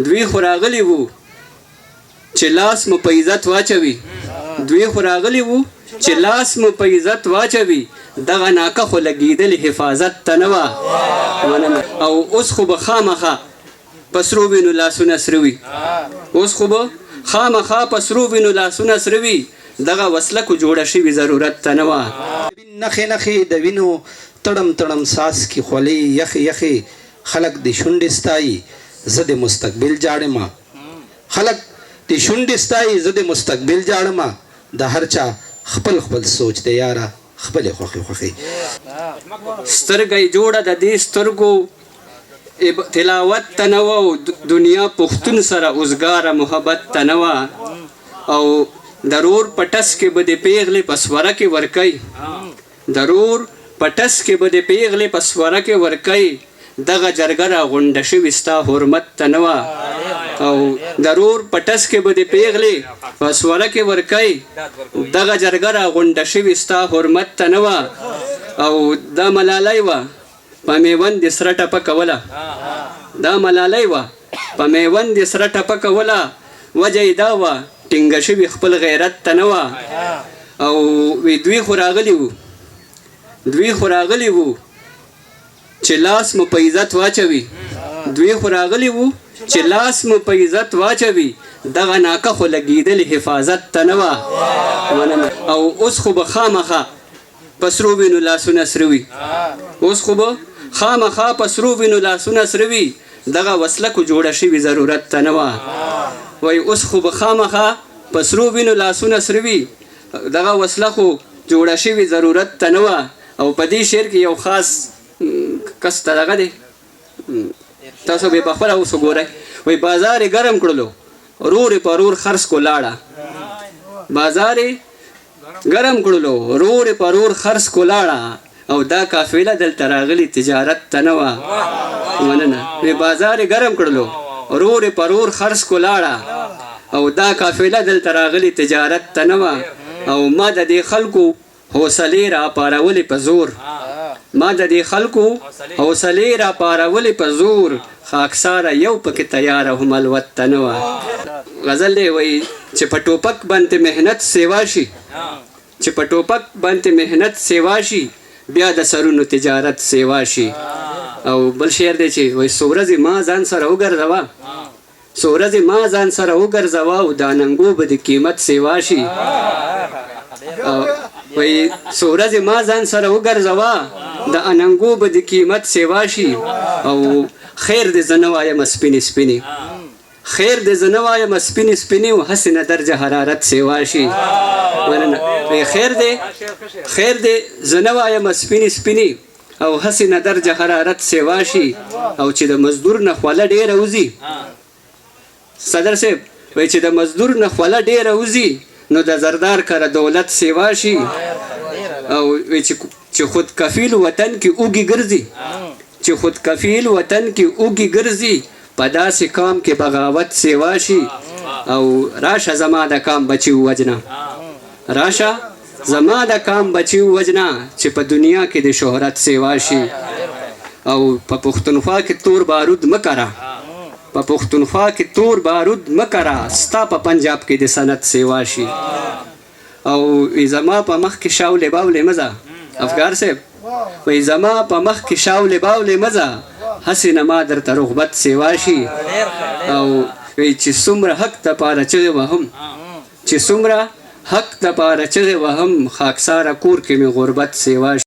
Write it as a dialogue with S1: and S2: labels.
S1: دوی خو راغلي وو چې لاس مو په عزت واچوي دوی خو راغلي وو چې لاس مو په عزت واچوي دغه ناکه خو لګېدلې حفاظت ته نه وه او اوس خو به خامخا په سرو وینو لاسونه سره وي اوس خو به خامخا په سرو وینو لاسونه سره وي دغه وسله کو جوړه شوي ضرورت ته نه وه
S2: نخې نخې د وینو تړم تړم ساس کې خولې یخې یخې خلک د شونډې ستایي زه د مستقبل جاړم خلک د شونډې ستایي زه د مستقبل جاړم د هر چا خپل خپل سوچ دی یاره خپلې خوښې خوښې
S1: سترګه یې جوړه د دې سترګو تلاوت ته نه وه او دنیا پښتون سره اوزګاره محبت ته نه وه او ضرور په ټس کې به د پیغلې په سوره کې ورکوي ضرور په ټس کې به د پیغلې په سوره کې ورکوي دغه جرګه راغونډه شوې ستا حرمت ته نه وه او ضرور په ټس کې به د پیغلې په سوره کې ورکوي دغه جرګه راغونډه شوې ستا حرمت ته نه وه او دا ملالۍ وه په میوند د سره ټپه کوله دا ملالۍ وه په میوند د سره ټپه کوله وجه یې دا وه ټینګه شوي خپل غیرت ته نه وه او دوی خو راغلي وو چې لاس مو په عزت واچوي دوی خو راغلي وو چې لاس مو په عزت واچوي دغه ناکه خو لګېدلې حفاظت ته نه وه او اوس خو به خامخا په سرو وینو لاسونه سره وي اوس خو به خامخا په سرو وینو لاسونه سره وي دغه وسله کو جوړه شوي ضرورت ته نه وه وایي اوس خو به خامخا په سرو وینو لاسونه سره وي دغه وسله خو جوړه شوي ضرورت ته نه وه او په دې شعر کې یو خاص کس ته دغه دی تاسو به پخپله اوس وګورئ وایي بازار یې ګرم کړلو رور یې په رور خرڅ کو لاړه بازار یې ګرم کړلو رور یې په رور خرڅ کو لاړه او دا قافله دلته راغلي تجارت ته نه وه مننه وایي بازار یې ګرم کړلو رور یې په رور خرڅ کو لاړه او دا قافله دلته راغلي تجارت ته نه وه او ما د دې خلکو حوصلې راپارولې په زور ما د دې خلکو حوصلې راپارولې په زور خاکساره یو پکې تیاره هم الوت ته نه وه غزل دی وایي چې په ټوپک باندې محنت سیوا شي چې په ټوپک باندې محنت سیوا شي بیا د سرونو تجارت سیوا شي او بل شعر دی چې وایي څو ورځې ما ځان سره وګرځوه څو ورځې ما ځان سره وګرځوه او دا ننګو به د قیمت سیوا شي وایي څو ورځې ما ځان سره وګرځوه د اننګو به د قیمت سیوا شي او خیر دې زه نه وایم سپینې سپینې خیر دې زه نه وایم سپینې سپینې او هسې نه درجه حرارت سیوا شي مننه خیر دې زه نه وایم سپینې سپینې او هسې نه درجه حرارت سیوا شي او چې د مزدور نه خوله ډېره وځي صدر صاحب وایي چې د مزدور نه خوله ډېره وځي نو د زردار کره دولت سیوا شي او چې خود کفیل وطن کې اوږې ګرځي چې خود کفیل وطن کې اوږې ګرځي په داسې کام کې بغاوت سیوا شي او راشه زما د کام بچي ووجنه راشه زما د کام بچي ووجنه چې په دنیا کې د شهرت سیوا شي او په پښتونخوا کې تور بارود مه کره په پښتونخوا کې تور بارود مه کره ستا په پنجاب کې د صنعت سیوا شي او زما په مخ کې شاولې باولې مه ځه افګار صاحب وایي زما په مخ کې شاولې باولې مه ځه هسې نه ما درته رغبت سیوا شي او وایي چې څومره حق دپاره چغې وهم چې څومره حق دپاره چغې وهم خاکساره کور کې مې غربت سیوا شي